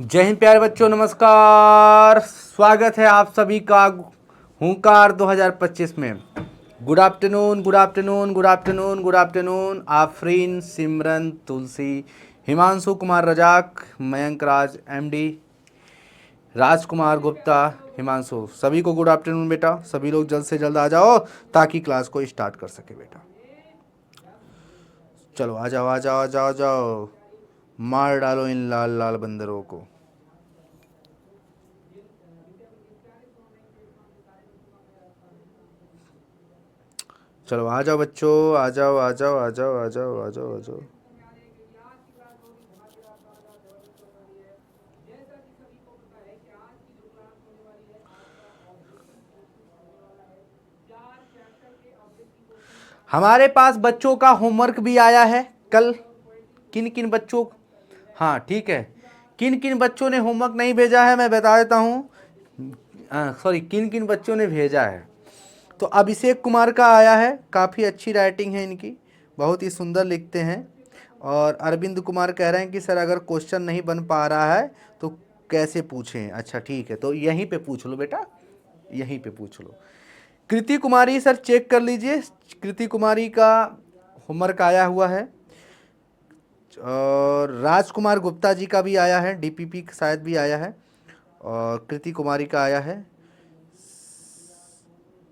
जय हिंद प्यारे बच्चों, नमस्कार। स्वागत है आप सभी का हुंकार 2025 में। Good afternoon, good afternoon, good afternoon, good afternoon. Afreen, Simran, Tulsi, Himanshu Kumar Razak, Mayank Raj, MD, Rajkumar Gupta, Himanshu, सभी को गुड आफ्टरनून बेटा। सभी लोग जल्द से जल्द आ जाओ ताकि क्लास को स्टार्ट कर सके बेटा। चलो आ जाओ आ जाओ आ जाओ आ जाओ, मार डालो इन लाल लाल बंदरों को। चलो आ जाओ बच्चों, आ जाओ आ जाओ आ जाओ आ जाओ आ जाओ आ जाओ। हमारे पास बच्चों का होमवर्क भी आया है कल। किन किन बच्चों, हाँ ठीक है, किन किन बच्चों ने होमवर्क नहीं भेजा है मैं बता देता हूँ। सॉरी, किन किन बच्चों ने भेजा है। तो अभिषेक कुमार का आया है, काफ़ी अच्छी राइटिंग है इनकी, बहुत ही सुंदर लिखते हैं। और अरविंद कुमार कह रहे हैं कि सर अगर क्वेश्चन नहीं बन पा रहा है तो कैसे पूछें। अच्छा ठीक है, तो यहीं पे पूछ लो बेटा, यहीं पे पूछ लो। कृति कुमारी सर चेक कर लीजिए, कृति कुमारी का होमवर्क आया हुआ है। और राजकुमार गुप्ता जी का भी आया है, डीपीपी शायद भी आया है, और कृति कुमारी का आया है।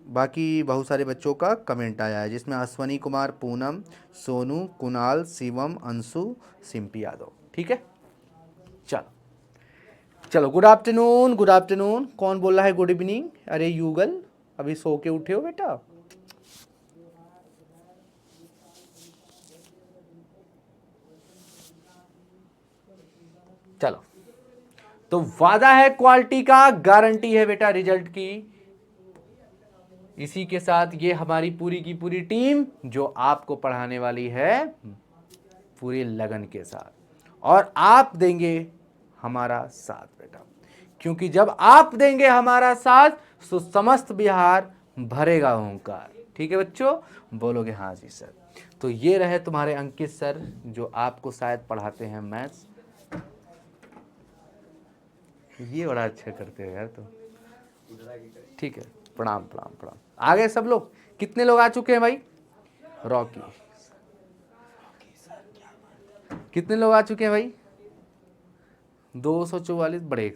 बाकी बहुत सारे बच्चों का कमेंट आया है, जिसमें अश्वनी कुमार, पूनम, सोनू, कुणाल, शिवम, अंशु, सिंपी यादव। ठीक है, चलो चलो। Good afternoon, good afternoon. कौन बोल रहा है गुड इवनिंग? अरे युगल, अभी सो के उठे हो बेटा? चलो, तो वादा है क्वालिटी का, गारंटी है बेटा रिजल्ट की। इसी के साथ ये हमारी पूरी की पूरी टीम जो आपको पढ़ाने वाली है पूरी लगन के साथ, और आप देंगे हमारा साथ बेटा। क्योंकि जब आप देंगे हमारा साथ तो समस्त बिहार भरेगा ओंकार। ठीक है बच्चों, बोलोगे हाँ जी सर। तो ये रहे तुम्हारे अंकित सर जो आपको शायद पढ़ाते हैं मैथ्स। ये बड़ा अच्छा करते हो यार तुम। ठीक है, प्रणाम प्रणाम प्रणाम। आ गए सब लोग? कितने लोग आ चुके हैं भाई? रॉकी, कितने लोग आ चुके हैं भाई? 244। बड़े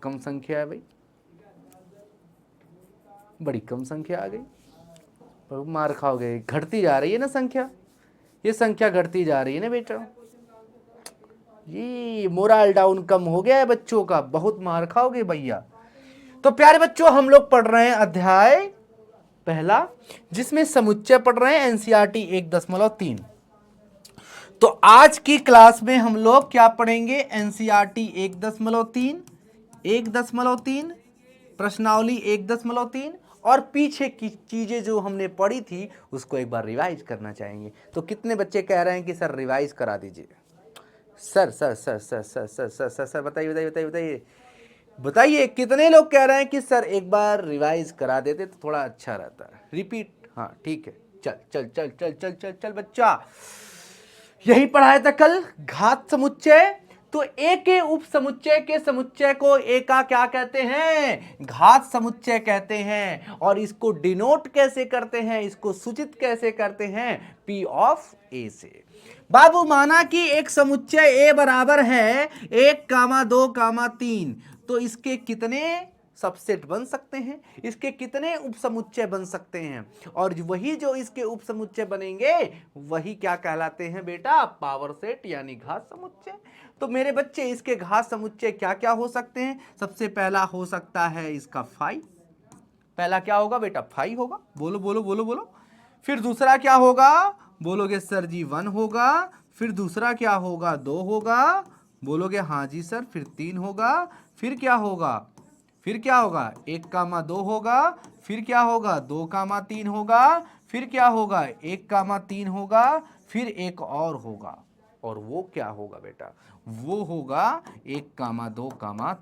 कम संख्या है भाई, बड़ी कम संख्या आ गई। पर मार खाओगे, घटती जा रही है ना संख्या, ये संख्या घटती जा रही है ना बेटा। ये मोरल डाउन कम हो गया है बच्चों का, बहुत मार खाओगे भैया। तो प्यारे बच्चों, हम लोग पढ़ रहे हैं अध्याय पहला, जिसमें समुच्चय पढ़ रहे हैं एनसीईआरटी 1.3। तो आज की क्लास में हम लोग क्या पढ़ेंगे? एनसीईआरटी 1.3, 1.3, प्रश्नावली 1.3, और पीछे की चीजें जो हमने पढ़ी थी उसको एक बार रिवाइज करना चाहेंगे। तो कितने बच्चे कह रहे हैं कि सर रिवाइज करा दीजिए? Sir sir sir sir sir sir sir sir sir बताइए बताइए बताइए बताइए बताइए, कितने लोग कह रहे हैं कि सर एक बार रिवाइज करा देते तो थोड़ा अच्छा रहता है? रिपीट, हाँ ठीक है। चल चल चल चल चल चल चल बच्चा, यही पढ़ाया था कल, घात समुच्चय। तो ए के उप समुच्चय के समुच्चय को ए का क्या कहते हैं? घात समुच्चय कहते हैं। और इसको डिनोट कैसे करते हैं, इसको सूचित कैसे करते हैं? पी ऑफ ए से। बाबू माना कि एक समुच्चय ए बराबर है 1, 2, 3, तो इसके कितने सबसेट बन सकते हैं, इसके कितने उपसमुच्चय बन सकते हैं, और वही जो इसके उपसमुच्चय बनेंगे वही क्या कहलाते हैं बेटा? पावर सेट यानी घात समुच्चय। तो मेरे बच्चे, इसके घात समुच्चय क्या क्या हो सकते हैं? सबसे पहला हो सकता है इसका फाई। पहला क्या होगा बेटा? फाई होगा। बोलो बोलो बोलो बोलो। फिर दूसरा क्या होगा? बोलोगे सर जी 1 होगा। फिर दूसरा क्या होगा? 2 होगा। बोलोगे हाँ जी सर। फिर 3 होगा। फिर क्या होगा? फिर क्या होगा? 1, 2 होगा। फिर क्या होगा? 2, 3 होगा। फिर क्या होगा? 1, 3 होगा। फिर एक और होगा, और वो क्या होगा बेटा? वो होगा 1, 2,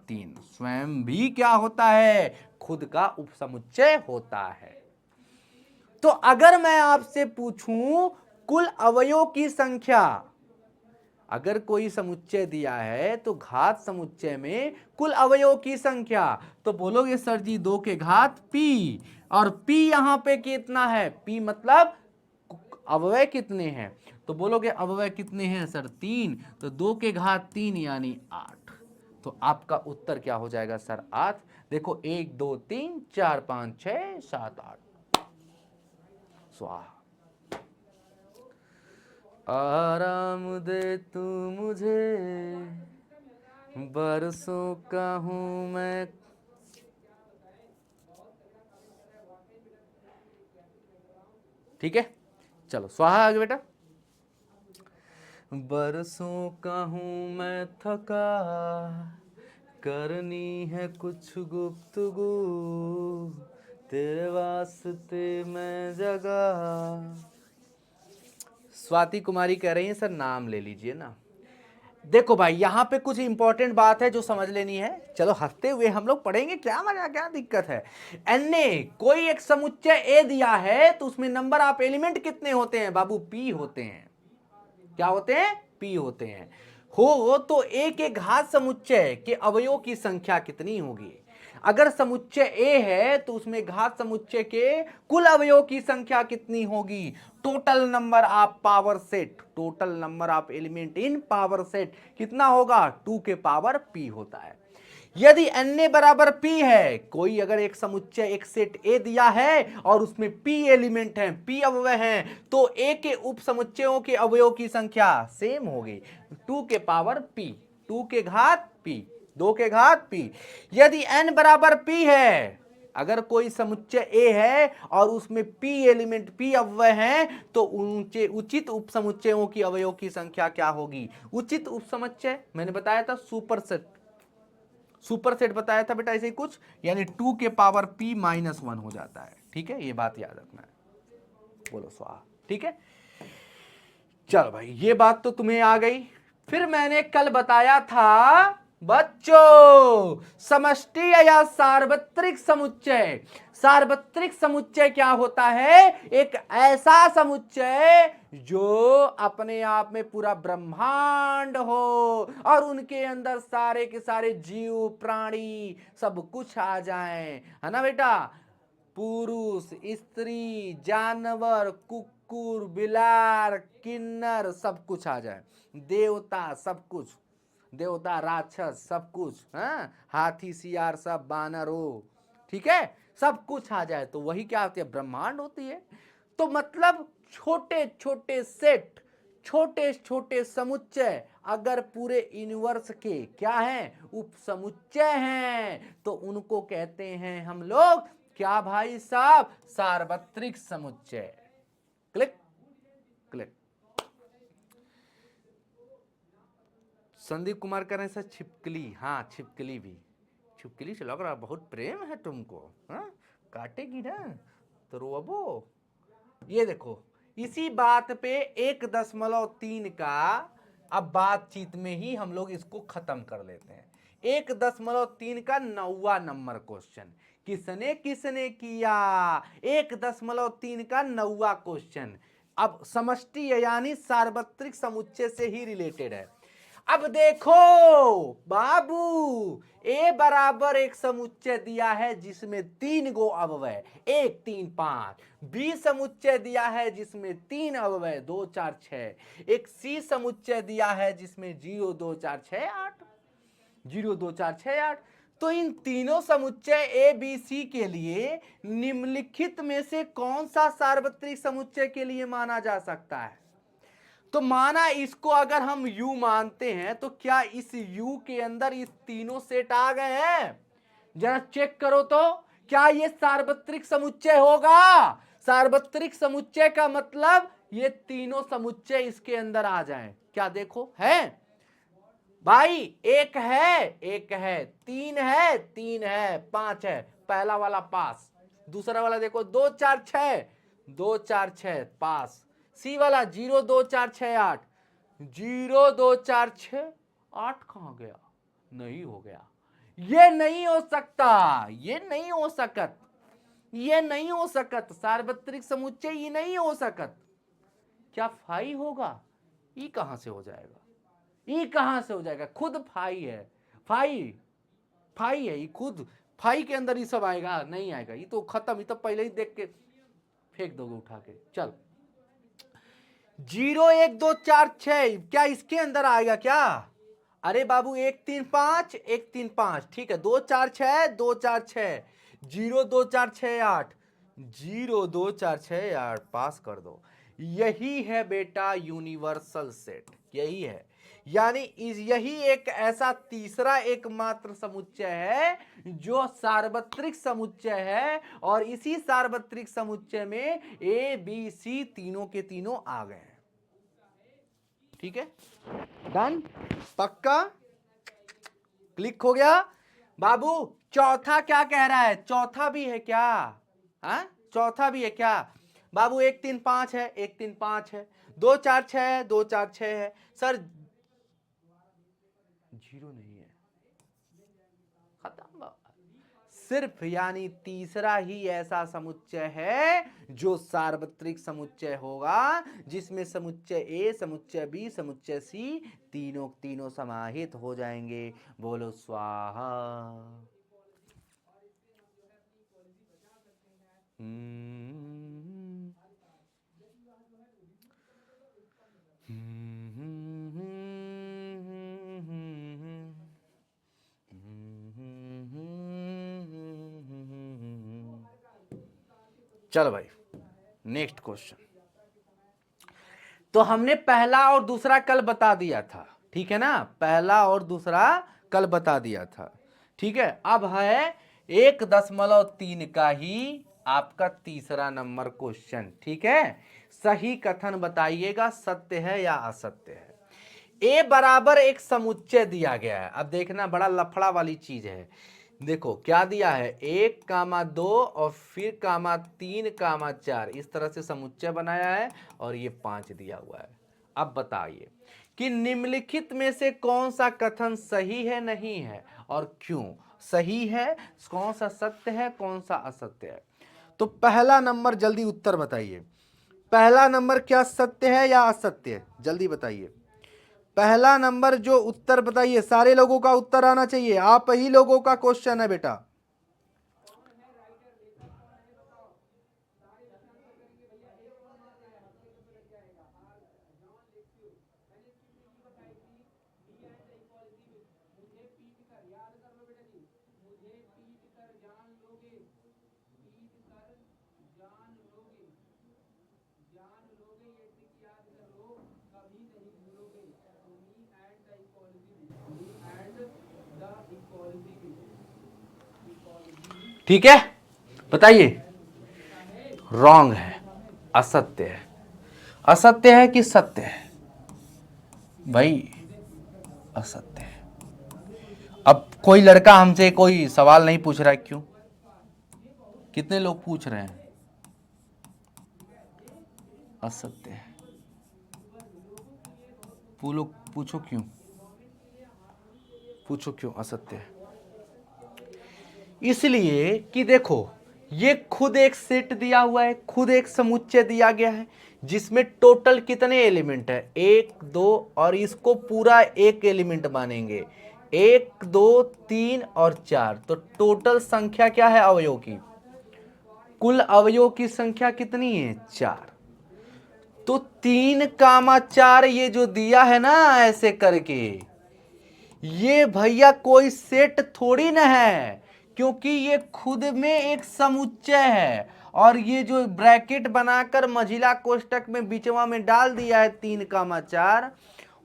3 स्वयं भी क्या होता है? खुद का उपसमुच्चय होता है। तो अगर मैं आपसे पूछूं कुल अवयवों की संख्या, अगर कोई समुच्चय दिया है तो घात समुच्चय में कुल अवयवों की संख्या, तो बोलोगे सर जी 2 के घात p, और p यहां पे कितना है, p मतलब अवयव कितने हैं, तो बोलोगे अवयव कितने हैं सर 3, तो 2 के घात 3 यानी 8। तो आपका उत्तर क्या हो जाएगा सर 8। देखो 1 2 3 4 5 6 7 8, स्वाहा। आराम दे तू मुझे, बरसों का हूं मैं। ठीक है, चलो स्वाहा आगे बेटा। बरसों का हूं मैं थका, करनी है कुछ गुफ्तगू, तेरे वास्ते मैं जगा। स्वाति कुमारी कह रही है सर नाम ले लीजिए ना। देखो भाई यहां पे कुछ इंपॉर्टेंट बात है जो समझ लेनी है, चलो हंसते हुए हम लोग पढ़ेंगे, क्या मजा क्या दिक्कत है। एन ने कोई एक समुच्चय ए दिया है तो उसमें नंबर ऑफ एलिमेंट कितने होते हैं बाबू, पी होते हैं। क्या होते हैं, पी होते हैं। हो तो ए के घात समुच्चय के अवयवों की संख्या कितनी होगी। अगर समुच्चय ए है तो उसमें घात समुच्चय के कुल अवयवों की संख्या कितनी होगी, total number of power set, total number of element in power set कितना होगा, 2 के पावर p होता है। यदि n बराबर p है, कोई अगर एक समुच्चय एक सेट a दिया है और उसमें p एलिमेंट हैं, p अवयव हैं, तो a के उप समुच्चयों के अवयवों की संख्या सेम होगी, 2 के पावर p, 2 के घात p, 2 के घात p। यदि n बराबर p है, अगर कोई समुच्चय a है और उसमें p एलिमेंट p अवयव हैं, तो उचित उप समुच्चयों की अवयवों की संख्या क्या होगी। उचित उप समुच्चय मैंने बताया था सुपर सेट, सुपर सेट बताया था बेटा ऐसे ही कुछ, यानी 2 के पावर p माइनस 1 हो जाता है। ठीक है, ये बात याद रखना है। बोलो स्वाहा। ठीक है, चलो भाई ये बात तो तुम्हें आ गई। फिर मैंने कल बताया था बच्चों समष्टि या सार्वत्रिक समुच्चय। सार्वत्रिक समुच्चय क्या होता है, एक ऐसा समुच्चय जो अपने आप में पूरा ब्रह्मांड हो और उनके अंदर सारे के सारे जीव प्राणी सब कुछ आ जाएं, है ना बेटा। पुरुष स्त्री जानवर कुकुर बिलार किन्नर सब कुछ आ जाए, देवता सब कुछ, देवता राक्षस सब कुछ, हाँ हाथी सियार सब बानर हो, ठीक है सब कुछ आ जाए, तो वही क्या होती है, ब्रह्मांड होती है। तो मतलब छोटे छोटे सेट, छोटे छोटे समुच्चय अगर पूरे यूनिवर्स के क्या हैं, उप समुच्चय हैं, तो उनको कहते हैं हम लोग क्या भाई साहब, सार्वत्रिक समुच्चय। Click click. संदीप कुमार कह रहे हैं सर छिपकली, हाँ छिपकली भी, छिपकली से लग रहा बहुत प्रेम है तुमको, हाँ काटेगी ना तो रोबो। ये देखो इसी बात पे 1.3 का अब बातचीत में ही हम लोग इसको खत्म कर लेते हैं। 1.3 का 9वां नंबर क्वेश्चन, किसने किसने किया, 1.3 का 9वां क्वेश्चन। अब समष्टि यानी सार्वत्रिक समुच्चय से ही रिलेटेड है। अब देखो बाबू, ए बराबर एक समुच्चय दिया है जिसमें 3 गो अवयव, 1 3 5। बी समुच्चय दिया है जिसमें 3 अवयव, 2 4 6। एक सी समुच्चय दिया है जिसमें 0 2 4 6 8, 0 2 4 6 8। तो इन तीनों समुच्चय ए बी सी के लिए निम्नलिखित में से कौन सा सार्वत्रिक समुच्चय के लिए माना जा सकता है। तो माना इसको अगर हम U मानते हैं तो क्या इस U के अंदर इस तीनों सेट आ गए हैं, जरा चेक करो तो क्या ये सार्वत्रिक समुच्चय होगा। सार्वत्रिक समुच्चय का मतलब ये तीनों समुच्चय इसके अंदर आ जाएं, क्या देखो है भाई, एक है, 3 है 3 है, 5 है, पहला वाला पास, दूसरा वाला देखो 2 4 6, 2 4 6 पास, सी वाला 0 2 4 6 8, 0 2 4 6 8 कहां गया, नहीं हो गया, ये नहीं हो सकता, ये नहीं हो सकत, ये नहीं हो सकत, सार्वत्रिक समुच्चय ये नहीं हो सकत। क्या फाई होगा, ई कहां से हो जाएगा, ई कहां से हो जाएगा, खुद फाई है, फाई फाई है, ये खुद फाई के अंदर ये सब आएगा, नहीं आएगा, ये तो खत्म, ये तो पहले ही देख के फेंक दोगे उठा के। चल 0 1 2 4 6 क्या इसके अंदर आएगा क्या? अरे बाबू 1 3 5 1 3 5, ठीक है, 2 4 6 2 4 6, 0 2 4 6 8, 0 2 4 6 8, पास कर दो। यही है बेटा यूनिवर्सल सेट, यही है, यानी यही एक ऐसा तीसरा एकमात्र समुच्चय है जो सार्वत्रिक समुच्चय है, और इसी सार्वत्रिक समुच्चय में ए बी सी तीनों के तीनों आ गए हैं। ठीक है, डन, पक्का, क्लिक हो गया। बाबू चौथा क्या कह रहा है, चौथा भी है क्या? हाँ चौथा भी है क्या बाबू? 1 3 5 है, 1 3 5 है, 2 4 6 है, 2 4 6 है। सर 0 नहीं है, खत्म बाबा। सिर्फ यानी तीसरा ही ऐसा समुच्चय है जो सार्वत्रिक समुच्चय होगा, जिसमें समुच्चय ए, समुच्चय बी, समुच्चय सी तीनों समाहित हो जाएंगे। बोलो स्वाहा। चलो भाई नेक्स्ट क्वेश्चन। तो हमने पहला और दूसरा कल बता दिया था, ठीक है ना, पहला और दूसरा कल बता दिया था, ठीक है। अब है 1.3 का ही आपका तीसरा नंबर क्वेश्चन, ठीक है। सही कथन बताइएगा, सत्य है या असत्य है। ए बराबर एक समुच्चय दिया गया है, अब देखना बड़ा लफड़ा वाली चीज है। देखो क्या दिया है, 1 कामा 2 और फिर कामा 3 कामा 4, इस तरह से समुच्चय बनाया है, और ये 5 दिया हुआ है। अब बताइए कि निम्नलिखित में से कौन सा कथन सही है, नहीं है, और क्यों सही है, कौन सा सत्य है, कौन सा असत्य है। तो पहला नंबर जल्दी उत्तर बताइए, पहला नंबर क्या सत्य है या असत्य है, जल्दी बताइए। पहला नंबर जो उत्तर बताइए, सारे लोगों का उत्तर आना चाहिए, आप ही लोगों का क्वेश्चन है बेटा। ठीक है, बताइए। रॉन्ग है, असत्य है। असत्य है कि सत्य है भाई? असत्य है। अब कोई लड़का हमसे कोई सवाल नहीं पूछ रहा है, क्यों? कितने लोग पूछ रहे हैं? असत्य है। पूछो क्यों, पूछो क्यों असत्य है। इसलिए कि देखो ये खुद एक सेट दिया हुआ है, खुद एक समुच्चय दिया गया है, जिसमें टोटल कितने एलिमेंट है, 1 2, और इसको पूरा एक एलिमेंट मानेंगे, 1 2 3 और 4। तो टोटल संख्या क्या है अवयव की, कुल अवयव की संख्या कितनी है, 4। तो 3 कामा 4 ये जो दिया है ना ऐसे करके, ये भैया कोई सेट थोड़ी ना है, क्योंकि ये खुद में एक समुच्चय है। और ये जो ब्रैकेट बनाकर मझिला कोष्टक में बीचवा में डाल दिया है 3 कामा 4,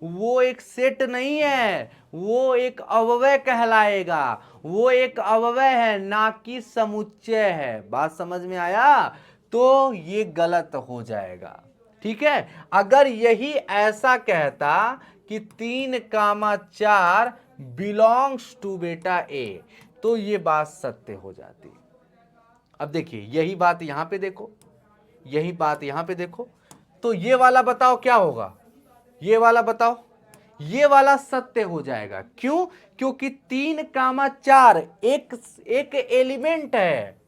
वो एक सेट नहीं है, वो एक अव्यय कहलाएगा, वो एक अव्यय है ना कि समुच्चय है। बात समझ में आया? तो ये गलत हो जाएगा, ठीक है। अगर यही ऐसा कहता कि 3 कामा 4 बिलोंग्स टू बेटा ए, तो ये बात सत्य हो जाती। अब देखिए यही बात यहां पे देखो, यही बात यहां पे देखो, तो ये वाला बताओ क्या होगा, ये वाला बताओ, ये वाला सत्य हो जाएगा। क्यों? क्योंकि 3 कामा 4 एक एलिमेंट है।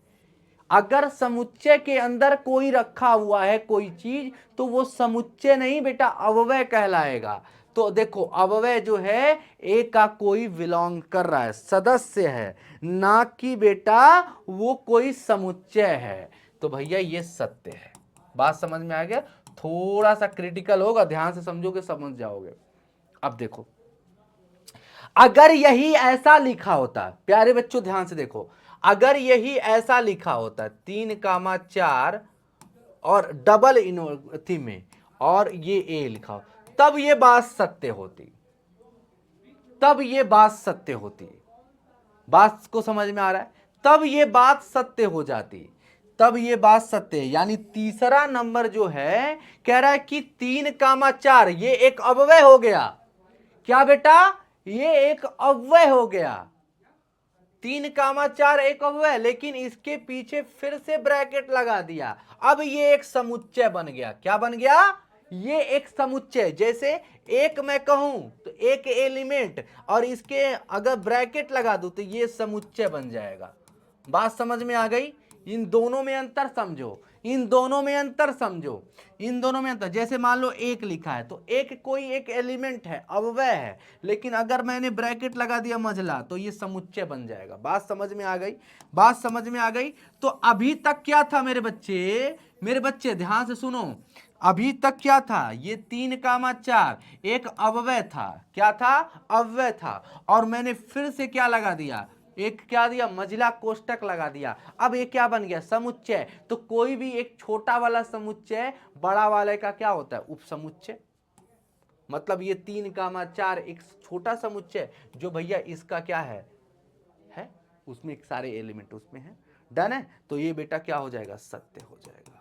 अगर समुच्चय के अंदर कोई रखा हुआ है कोई चीज, तो वो समुच्चय नहीं बेटा अव्यय कहलाएगा। तो देखो अव्यय जो है ए का कोई बिलोंग कर रहा है, सदस्य है, ना कि बेटा वो कोई समुच्चय है। तो भैया ये सत्य है। बात समझ में आ गया? थोड़ा सा क्रिटिकल होगा, ध्यान से समझोगे समझ जाओगे। अब देखो अगर यही ऐसा लिखा होता, प्यारे बच्चों ध्यान से देखो, अगर यही ऐसा लिखा होता 3,4 और डबल इनवर्टी में और ये ए लिखा हो, तब ये बात सत्य होती, तब ये बात सत्य होती। बात को समझ में आ रहा है? तब ये बात सत्य हो जाती, तब ये बात सत्य है। यानी तीसरा नंबर जो है कह रहा है कि 3,4 ये एक अव्यय हो गया। क्या बेटा? ये एक अव्यय हो गया। 3,4 एक अव्यय, लेकिन इसके पीछे फिर से ब्रैकेट लगा दिया। अब ये एक समुच्चय बन गया। क्या बन गया? ये एक समुच्चय। जैसे एक मैं कहूं तो एक एलिमेंट और इसके अगर ब्रैकेट लगा दूं तो ये समुच्चय बन जाएगा। बात समझ में आ गई? इन दोनों में अंतर समझो, इन दोनों में अंतर समझो, इन दोनों में अंतर। जैसे मान लो एक लिखा है तो एक कोई एक एलिमेंट है, अव्यय है, लेकिन अगर मैंने ब्रैकेट लगा दिया मझला तो ये समुच्चय बन जाएगा। बात समझ में आ गई? बात समझ में आ गई? तो अभी तक क्या था मेरे बच्चे? मेरे बच्चे ध्यान से सुनो, अभी तक क्या था? ये 3,4 एक अव्यय था। क्या था? अव्यय था। और मैंने फिर से क्या लगा दिया? एक क्या दिया? मझला कोष्टक लगा दिया। अब ये क्या बन गया? समुच्चय। तो कोई भी एक छोटा वाला समुच्चय बड़ा वाले का क्या होता है? उपसमुच्चय। मतलब ये 3,4 एक छोटा समुच्चय जो भैया इसका क्या है उसमें एक सारे एलिमेंट उसमें है। डन है? तो ये बेटा क्या हो जाएगा? सत्य हो जाएगा।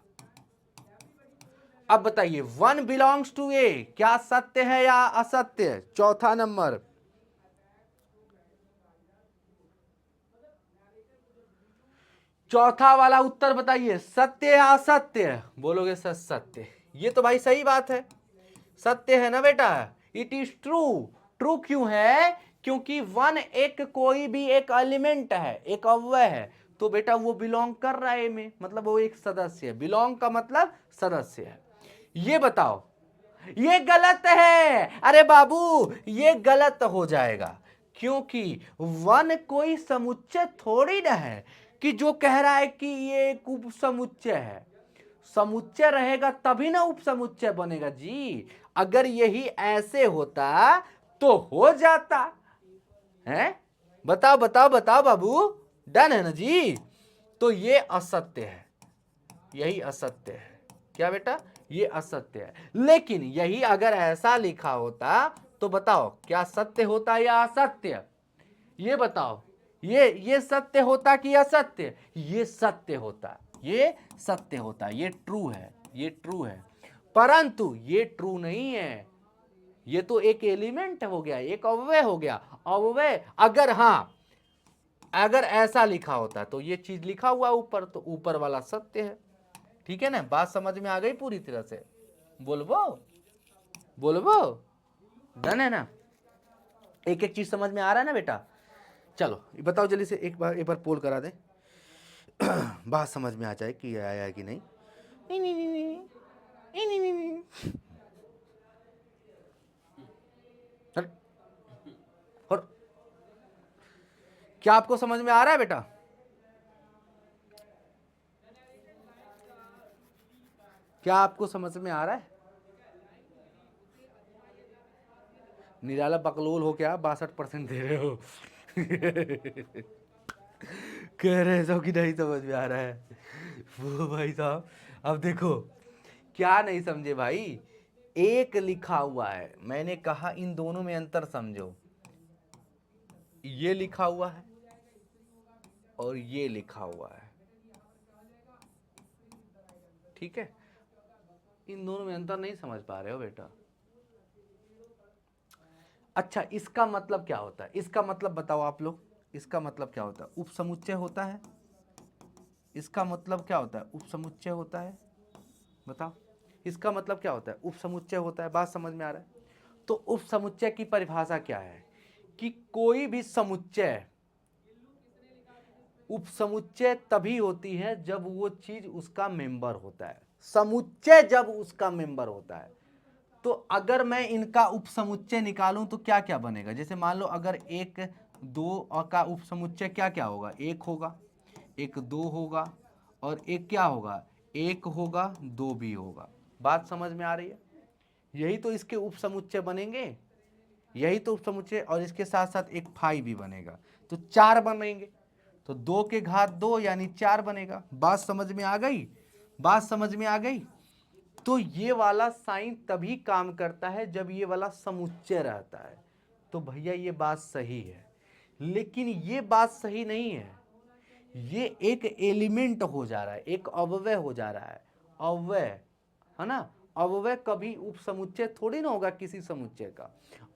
अब बताइए 1 बिलोंग्स टू ए क्या सत्य है या असत्य? चौथा नंबर, चौथा वाला उत्तर बताइए, सत्य या असत्य? बोलोगे सर सत्य। ये तो भाई सही बात है, सत्य है ना बेटा? It is true. ट्रू क्यों है? क्योंकि 1 एक कोई भी एक एलिमेंट है, एक अव्यय है, तो बेटा वो बिलोंग कर रहा है में, मतलब वो एक सदस्य है। बिलोंग का मतलब सदस्य है। ये बताओ ये गलत है। अरे बाबू ये गलत हो जाएगा, क्योंकि 1 कोई समुच्चय थोड़ी ना है कि जो कह रहा है कि ये एक उपसमुच्चय है। समुच्चय रहेगा तभी ना उपसमुच्चय बनेगा जी। अगर यही ऐसे होता तो हो जाता है। बताओ बताओ बताओ बाबू, डन है ना जी? तो ये असत्य है, यही असत्य है। क्या बेटा? ये असत्य है। लेकिन यही अगर ऐसा लिखा होता तो बताओ क्या सत्य होता या असत्य? ये बताओ, ये सत्य होता कि असत्य? ये सत्य होता, ये सत्य होता, ये ट्रू है, ये ट्रू है। परंतु ये ट्रू नहीं है। ये तो एक एलिमेंट हो गया, एक अव्यय हो गया। अव्यय अगर अगर ऐसा लिखा होता तो ये चीज लिखा हुआ ऊपर, तो ऊपर वाला सत्य है। ठीक है ना? बात समझ में आ गई पूरी तरह से? बोलबो बोलबो, डन है ना? एक एक चीज समझ में आ रहा है ना बेटा? चलो बताओ जल्दी से, एक बार पोल करा दे बात समझ में आ जाए कि आया है कि नहीं। और क्या आपको समझ में आ रहा है बेटा? क्या आपको समझ में आ रहा है? निराला बकलोल हो क्या? 62% दे रहे हो कह रहे हो कि नहीं समझ में आ रहा है वो भाई साहब। अब देखो क्या नहीं समझे भाई? एक लिखा हुआ है, मैंने कहा इन दोनों में अंतर समझो। ये लिखा हुआ है और ये लिखा हुआ है, ठीक है? इन दोनों में अंतर नहीं समझ पा रहे हो बेटा? अच्छा इसका मतलब क्या होता है? इसका मतलब बताओ आप लोग, इसका मतलब क्या होता है? उपसमुच्चय होता है। इसका मतलब क्या होता है? उपसमुच्चय होता है। बताओ इसका मतलब क्या होता है? उपसमुच्चय होता है। बात समझ में आ रहा है? तो उपसमुच्चय की परिभाषा क्या है? कि कोई भी समुच्चय, उपसमुच्चय तभी होती है जब वो चीज उसका मेंबर होता है। समुच्चय जब उसका मेंबर होता है, तो अगर मैं इनका उपसमुच्चय निकालूं तो क्या क्या बनेगा, जैसे मान लो अगर एक दो और का उपसमुच्चय क्या क्या होगा, एक होगा, एक दो होगा, और एक क्या होगा, एक होगा, दो भी होगा। बात समझ में आ रही है? यही तो इसके उपसमुच्चय बनेंगे, यही तो उपसमुच्चय, और इसके साथ साथ एक फाई भी बनेगा, तो चार बनेंगे। तो 2 के घात 2 यानी 4 बनेगा। बात समझ में आ गई? बात समझ में आ गई? तो ये वाला साइन तभी काम करता है जब ये वाला समुच्चय रहता है। तो भैया ये बात सही है, लेकिन ये बात सही नहीं है। ये एक एलिमेंट हो जा रहा है, एक अव्यय हो जा रहा है, अव्यय है ना। अव्यय कभी उपसमुच्चय थोड़ी ना होगा किसी समुच्चय का।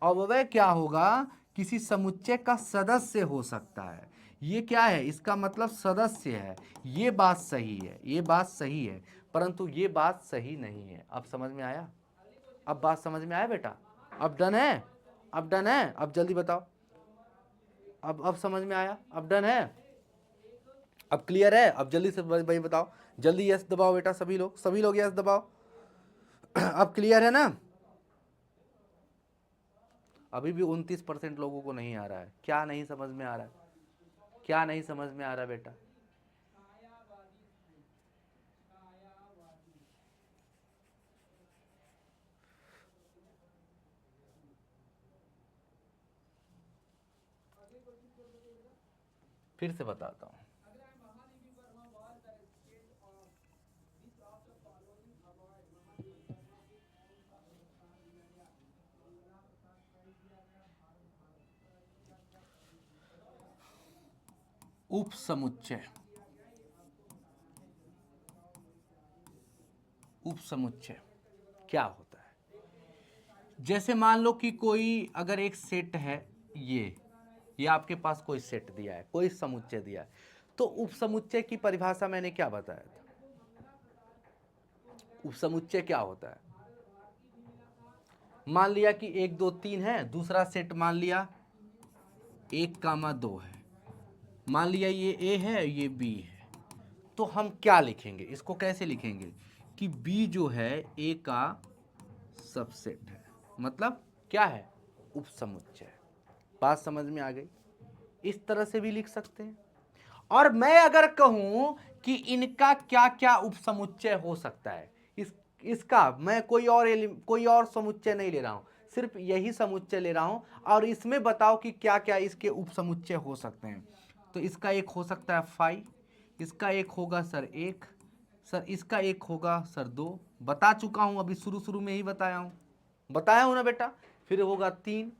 अव्यय क्या होगा, किसी समुच्चय का सदस्य हो सकता है। ये क्या है, इसका मतलब सदस्य है। ये बात सही है, ये बात सही है, परंतु ये बात सही नहीं है। अब समझ में आया? अब बात समझ में आया बेटा? अब डन है? अब डन है? अब जल्दी बताओ। अब समझ में आया? अब डन है? अब क्लियर है? अब जल्दी से भाई बताओ, जल्दी यस दबाओ बेटा, सभी लोग यस दबाओ। अब क्लियर है ना? अभी भी 29% लोगों को नहीं आ रहा है। क्या नहीं समझ में आ रहा है? क्या नहीं समझ में आ रहा बेटा? फिर से बताता हूँ। उपसमुच्चय, उपसमुच्चय क्या होता है? जैसे मान लो कि कोई अगर एक सेट है, ये आपके पास कोई सेट दिया है, कोई समुच्चय दिया है, तो उपसमुच्चय की परिभाषा मैंने क्या बताया था? उपसमुच्चय क्या होता है? मान लिया कि 1 2 3 है, दूसरा सेट मान लिया 1 कामा 2 है, मान लिया ये ए है, ये बी है, तो हम क्या लिखेंगे, इसको कैसे लिखेंगे कि बी जो है ए का सबसेट है, मतलब क्या है, उपसमुच्चय। बात समझ में आ गई? इस तरह से भी लिख सकते हैं। और मैं अगर कहूं कि इनका क्या क्या उपसमुच्चय हो सकता है, इसका मैं कोई और समुच्चय नहीं ले रहा हूं, सिर्फ यही समुच्चय ले रहा हूं, और इसमें बताओ कि क्या क्या इसके उपसमुच्चय हो सकते हैं। तो इसका एक हो सकता है फाई, इसका एक होगा सर एक, सर इसका एक होगा सर दो, बता चुका हूं, अभी शुरू शुरू में ही बताया हूं ना बेटा। फिर होगा 3,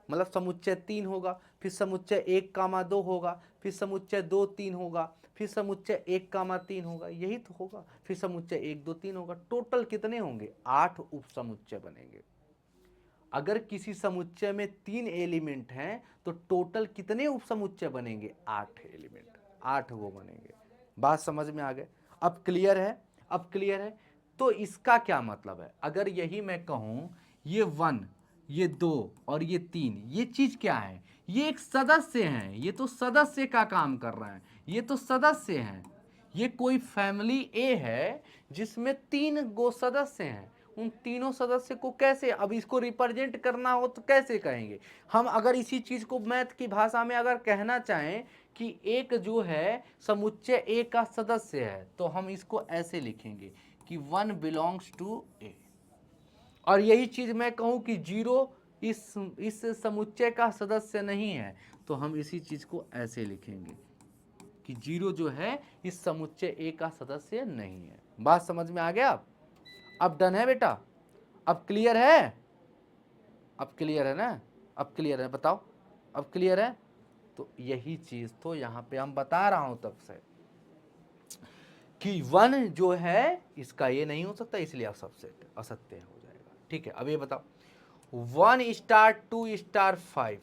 मतलब समुच्चय 3 होगा, फिर समुच्चय 1 कामा 2 होगा, फिर समुच्चय 2 3 होगा, फिर समुच्चय 1 कामा 3 होगा, यही तो होगा, फिर समुच्चय 1 2 3 होगा। टोटल कितने होंगे? 8 उपसमुच्चय बनेंगे। अगर किसी समुच्चय में 3 एलिमेंट हैं तो टोटल कितने उपसमुच्चय बनेंगे? 8 एलिमेंट, 8 वो बनेंगे। बात समझ में आ गए? अब क्लियर है? अब क्लियर है? तो इसका क्या मतलब है, अगर यही मैं कहूं ये 1, ये 2 और ये 3, ये चीज क्या है? ये एक सदस्य हैं, ये तो सदस्य का काम कर रहे हैं, ये तो सदस्य हैं। ये कोई फैमिली ए है जिसमें 3 गो सदस्य हैं। उन तीनों सदस्य को कैसे, अब इसको रिप्रेजेंट करना हो तो कैसे कहेंगे हम? अगर इसी चीज को मैथ की भाषा में अगर कहना चाहें कि एक जो है समुच्चय ए का सदस्य है, तो हम इसको ऐसे लिखेंगे कि 1 बिलोंग्स टू ए। और यही चीज मैं कहूं कि 0 इस समुच्चय का सदस्य नहीं है, तो हम इसी चीज को ऐसे लिखेंगे कि 0 जो है इस समुच्चय ए का सदस्य नहीं है। बात समझ में आ गया? अब डन है बेटा? अब क्लियर है? अब क्लियर है ना? अब क्लियर है? बताओ, अब क्लियर है? तो यही चीज तो यहां पे हम बता रहा हूं तब से कि 1 जो है इसका ये नहीं हो सकता, इसलिए असत्य हो जाएगा। ठीक है, अब ये बताओ 1 स्टार 2 स्टार 5,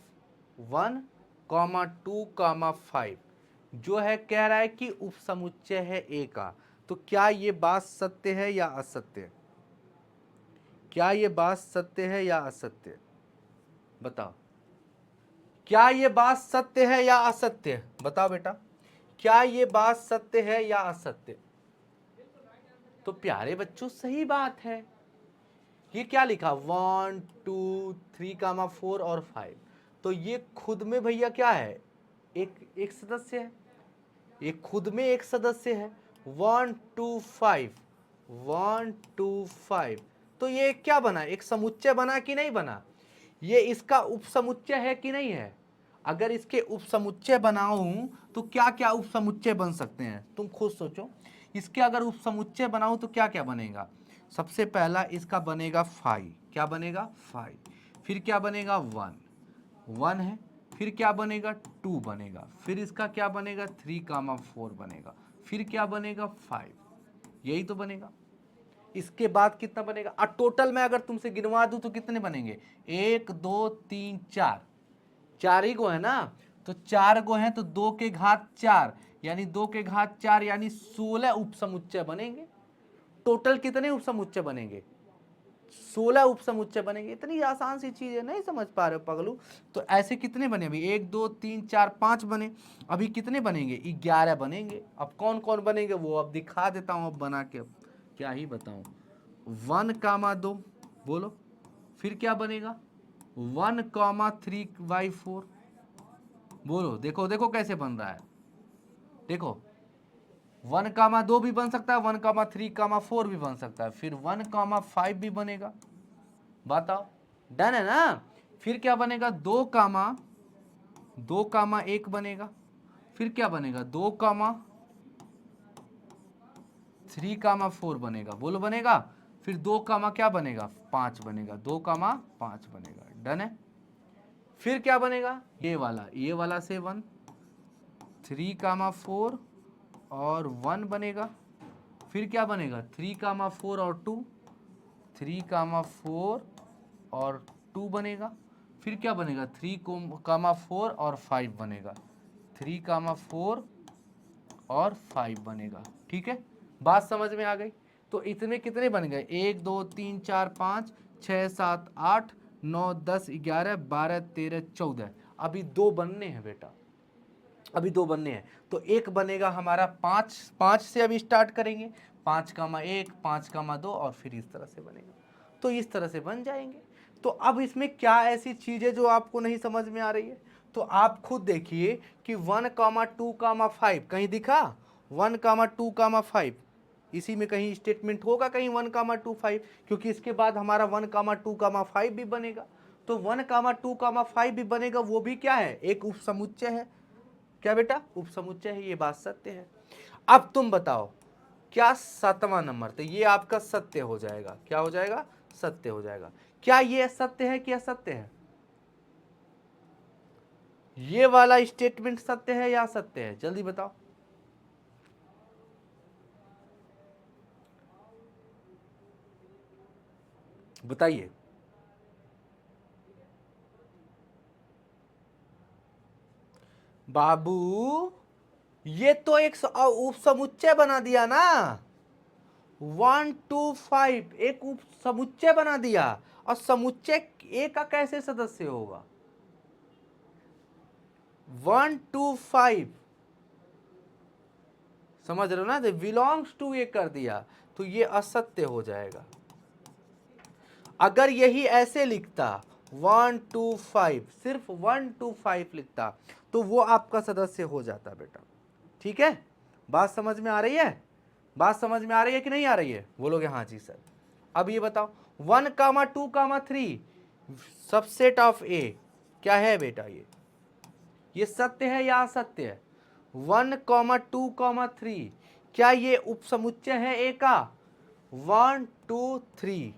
1 कॉमा 2 कॉमा 5 जो है कह रहा है कि उपसमुच्चय है ए का। तो क्या ये बात सत्य है या असत्य? क्या ये बात सत्य है या असत्य? बताओ, क्या ये बात सत्य है या असत्य? बताओ बेटा, क्या ये बात सत्य है या असत्य? तो प्यारे बच्चों सही बात है, ये क्या लिखा 1 2 3 कामा 4 और 5, तो ये खुद में भैया क्या है, एक सदस्य है, ये खुद में एक सदस्य है। 1 2 5 1 2 5, तो ये क्या बना, एक समुच्चय बना कि नहीं बना, ये इसका उपसमुच्चय है कि नहीं है। अगर इसके उपसमुच्चय बनाऊं तो क्या क्या उपसमुच्चय बन सकते हैं, तुम खुद सोचो। इसके अगर उपसमुच्चय बनाऊं तो क्या क्या बनेगा। सबसे पहला इसका बनेगा 5, क्या बनेगा 5, फिर क्या बनेगा 1 है, फिर क्या बनेगा 2 बनेगा, फिर इसका क्या बनेगा 3 कामा 4 बनेगा, फिर क्या बनेगा 5, यही तो बनेगा। इसके बाद कितना बनेगा, और टोटल में अगर तुमसे गिनवा दूं तो कितने बनेंगे, 1 2 3 4, 4 ही गो है ना, तो 4 गो हैं तो 2 के घात 4 यानी 2 के घात 4 यानी 16 उपसमुच्चय बनेंगे। टोटल कितने उपसमुच्चय बनेंगे, 16 उपसमुच्चय बनेंगे। इतनी आसान सी चीज है, नहीं समझ पा रहे हो पगलू। तो ऐसे कितने बने अभी, 1 2 3 4 5 बने, अभी कितने बनेंगे 11 बनेंगे। अब कौन कौन बनेंगे वो अब दिखा देता हूं, अब बना के अब क्या ही बताऊं। 1 कामा 2 बोलो, फिर क्या बनेगा 1 कामा 3/4 बोलो, देखो देखो कैसे बन रहा है, देखो 1 कामा 2 भी बन सकता है, 1 कामा 3 कामा 4 भी बन सकता है, फिर 1 कामा 5 भी बनेगा। बताओ, डन है ना। फिर क्या बनेगा 2 कामा 1 बनेगा, फिर क्या बनेगा 2 कामा 3 कामा 4 बनेगा, बोलो बनेगा। फिर 2 कामा क्या बनेगा 5 बनेगा, 2 कामा 5 बनेगा, डन है। फिर क्या बनेगा ये वाला से 1 3 कामा 4 और 1 बनेगा, फिर क्या बनेगा 3 कामा 4 और 2 3 कामा 4 और 2 बनेगा, फिर क्या बनेगा 3 कामा 4 और 5 बनेगा, 3 कामा 4 और 5 बनेगा। ठीक है, बात समझ में आ गई। तो इतने कितने बन गए, 1 2 3 4 5 6 7 8 9 10 11 12 13 14, अभी 2 बनने हैं बेटा, अभी 2 बनने हैं। तो एक बनेगा हमारा 5 से अभी स्टार्ट करेंगे, 5 कामा 1 5 कामा 2 और फिर इस तरह से बनेगा, तो इस तरह से बन जाएंगे। तो अब इसमें क्या ऐसी चीज है जो आपको नहीं समझ में आ रही है, तो आप खुद देखिए कि 1 कामा 2 कामा 5 कहीं दिखा, 1 कामा 2 कामा 5 इसी में कहीं स्टेटमेंट होगा कहीं 1 कामा 2 5, क्योंकि इसके बाद हमारा 1 कामा 2 कामा 5 भी बनेगा। तो 1 कामा 2 कामा 5 भी बनेगा, वो भी क्या है, एक उपसमुच्चय है। क्या बेटा, उपसमुच्चय है, ये बात सत्य है। अब तुम बताओ क्या 7वां नंबर, तो ये आपका सत्य हो जाएगा, क्या हो जाएगा, सत्य हो जाएगा। क्या ये सत्य है कि असत्य है, ये वाला स्टेटमेंट सत्य है या असत्य है, जल्दी बताओ। बताइए बाबू, ये तो एक उपसमुच्चय बना दिया ना, 1 2 5 एक उपसमुच्चय बना दिया, और समुच्चय ए का कैसे सदस्य होगा, 1 2 5 समझ रहे हो ना, बिलोंग्स टू ए कर दिया, तो ये असत्य हो जाएगा। अगर यही ऐसे लिखता 1 2 5 सिर्फ 1 2 5 लिखता तो वो आपका सदस्य हो जाता बेटा। ठीक है, बात समझ में आ रही है, बात समझ में आ रही है कि नहीं आ रही है, बोलोगे हाँ जी सर। अब ये बताओ 1 कामा 2 कामा 3 सबसेट ऑफ ए क्या है बेटा, ये सत्य है या असत्य है, 1 कॉमा 2 कॉमा 3 क्या ये उपसमुच्चय है ए का, 1 2 3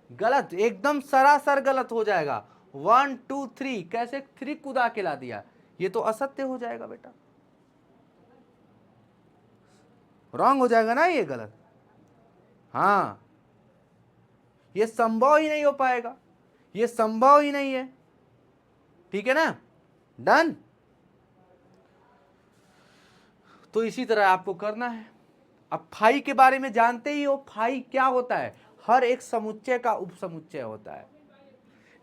गलत, एकदम सरासर गलत हो जाएगा। 1 2 3 कैसे 3 कुदा के ला दिया, ये तो असत्य हो जाएगा बेटा, रॉन्ग हो जाएगा ना, ये गलत। हाँ, ये संभव ही नहीं हो पाएगा, ये संभव ही नहीं है। ठीक है ना, डन। तो इसी तरह आपको करना है। अब फाई के बारे में जानते ही हो, फाई क्या होता है, हर एक समुच्चय का उपसमुच्चय होता है।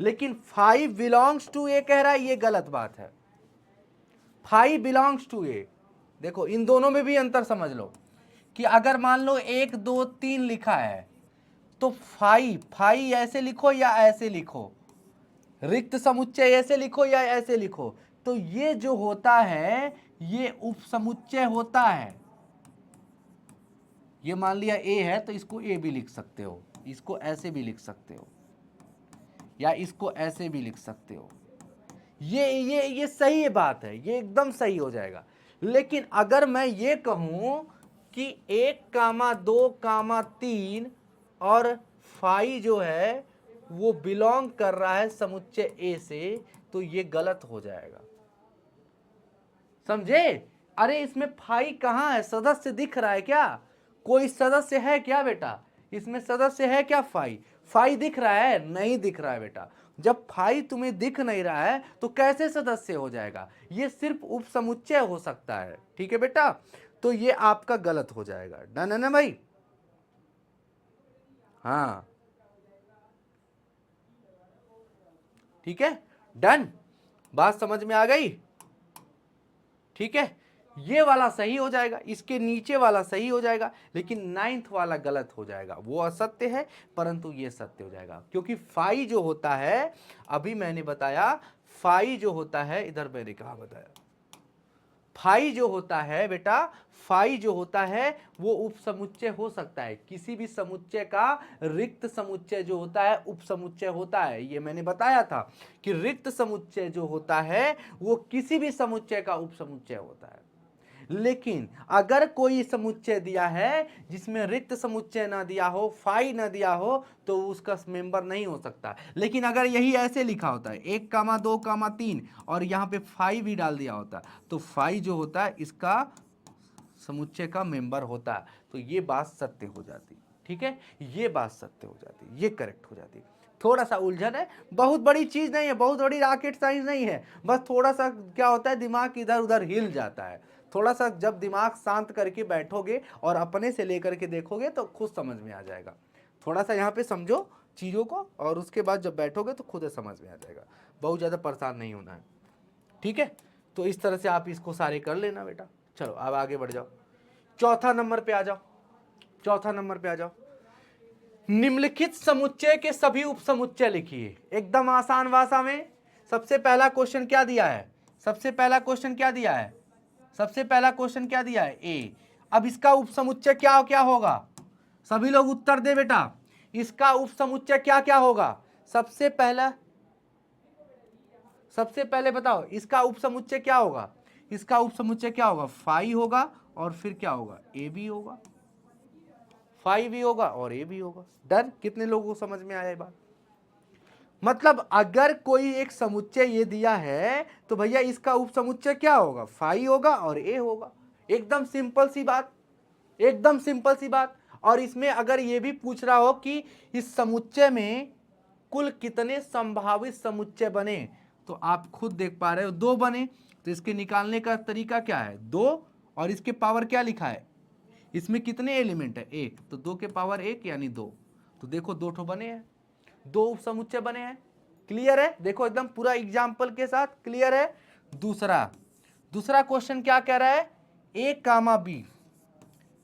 लेकिन फाइव बिलोंग्स टू ए कह रहा है, ये गलत बात है। फाइव बिलोंग्स टू ए, देखो इन दोनों में भी अंतर समझ लो कि अगर मान लो 1 2 3 लिखा है तो फाई फाई ऐसे लिखो या ऐसे लिखो, रिक्त समुच्चय ऐसे लिखो या ऐसे लिखो, तो ये जो होता है ये उपसमुच्चय होता है। ये मान लिया ए है तो इसको ए भी लिख सकते हो, इसको ऐसे भी लिख सकते हो, या इसको ऐसे भी लिख सकते हो। ये सही है, बात है, ये एकदम सही हो जाएगा। लेकिन अगर मैं ये कहूं कि 1, 2, 3 और फाई जो है वो बिलोंग कर रहा है समुच्चय ए से, तो ये गलत हो जाएगा, समझे? अरे इसमें फाई कहाँ है, सदस्य दिख रहा है क्या? कोई सदस्य है क्या बेटा? इसमें सदस्य है क्या? फाई फाई दिख रहा है? नहीं दिख रहा है बेटा। जब फाई तुम्हें दिख नहीं रहा है तो कैसे सदस्य हो जाएगा? ये सिर्फ उपसमुच्चय हो सकता है, ठीक है बेटा? तो ये आपका गलत हो जाएगा। डन है ना भाई? हाँ ठीक है, डन, बात समझ में आ गई? ठीक है, ये वाला सही हो जाएगा, इसके नीचे वाला सही हो जाएगा, लेकिन 9th वाला गलत हो जाएगा, वो असत्य है परंतु ये सत्य हो जाएगा, क्योंकि फाई जो होता है, अभी मैंने बताया, फाई जो होता है, इधर मैंने कहा बताया, फाई जो होता है बेटा, फाई जो होता है वो उपसमुच्चय हो सकता है, किसी भी समुच्चय का रिक्त समुच्चय जो होता है उपसमुच्चय होता है। ये मैंने बताया था कि रिक्त समुच्चय जो होता है वो किसी भी समुच्चय का उपसमुच्चय होता है। लेकिन अगर कोई समुच्चय दिया है जिसमें रिक्त समुच्चय ना दिया हो, फाई ना दिया हो, तो उसका मेंबर नहीं हो सकता। लेकिन अगर यही ऐसे लिखा होता है 1, 2, 3 और यहाँ पे फाई भी डाल दिया होता, तो फाई जो होता है इसका समुच्चय का मेंबर होता है, तो ये बात सत्य हो जाती, ठीक है, ये बात सत्य हो जाती, ये करेक्ट हो जाती। थोड़ा सा उलझन है, बहुत बड़ी चीज नहीं है, बहुत बड़ी रॉकेट साइंस नहीं है, बस थोड़ा सा क्या होता है दिमाग इधर उधर हिल जाता है। थोड़ा सा जब दिमाग शांत करके बैठोगे और अपने से लेकर के देखोगे तो खुद समझ में आ जाएगा। थोड़ा सा यहाँ पे समझो चीज़ों को और उसके बाद जब बैठोगे तो खुद समझ में आ जाएगा, बहुत ज़्यादा परेशान नहीं होना है, ठीक है? तो इस तरह से आप इसको सारे कर लेना बेटा। चलो अब आगे बढ़ जाओ, चौथा नंबर पे आ जाओ, चौथा नंबर पे आ जाओ। निम्नलिखित समुच्चय के सभी उपसमुच्चय लिखिए, एकदम आसान भाषा में। सबसे पहला क्वेश्चन क्या दिया है? सबसे पहला क्वेश्चन क्या दिया है? सबसे पहला क्वेश्चन क्या दिया है? ए। अब इसका उपसमुच्चय क्या क्या होगा? सभी लोग उत्तर दे बेटा, इसका उपसमुच्चय क्या क्या होगा? सबसे पहले बताओ इसका उपसमुच्चय क्या होगा? इसका उपसमुच्चय क्या होगा? फाई होगा और फिर क्या होगा? ए बी होगा, फाई भी होगा और ए भी होगा। डन? कितने लोगों को समझ में आया ये बात? मतलब अगर कोई एक समुच्चय ये दिया है तो भैया इसका उपसमुच्चय क्या होगा? फाई होगा और ए होगा। एकदम सिंपल सी बात, एकदम सिंपल सी बात। और इसमें अगर ये भी पूछ रहा हो कि इस समुच्चय में कुल कितने संभावित समुच्चय बने, तो आप खुद देख पा रहे हो 2 बने, तो इसके निकालने का तरीका क्या है? 2 और इसके पावर क्या लिखा है? इसमें कितने एलिमेंट है? 1, तो 2 के पावर 1 यानी 2, तो देखो 2 ठो बने हैं, 2 उपसमुच्चय बने हैं। क्लियर है? देखो एकदम पूरा एग्जाम्पल के साथ क्लियर है। दूसरा क्वेश्चन क्या कह रहा है? ए कामा बी,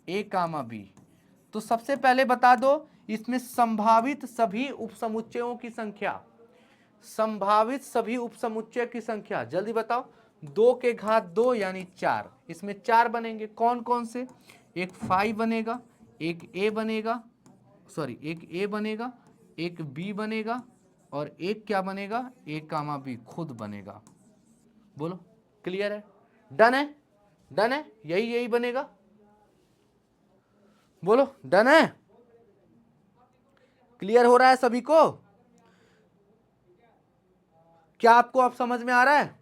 ए कामा बी, तो सबसे पहले बता दो इसमें संभावित सभी उपसमुच्चयों की संख्या, संभावित सभी उपसमुच्चय की संख्या जल्दी बताओ। 2 के घात 2 यानी 4, इसमें 4 बनेंगे, कौन कौन से? एक फाई बनेगा, एक ए बनेगा, सॉरी एक ए बनेगा, एक बी बनेगा और एक क्या बनेगा? ए कामा बी खुद बनेगा। बोलो क्लियर है? डन है? डन है? यही यही बनेगा, बोलो डन है? क्लियर हो रहा है सभी को? क्या आपको अब समझ में आ रहा है?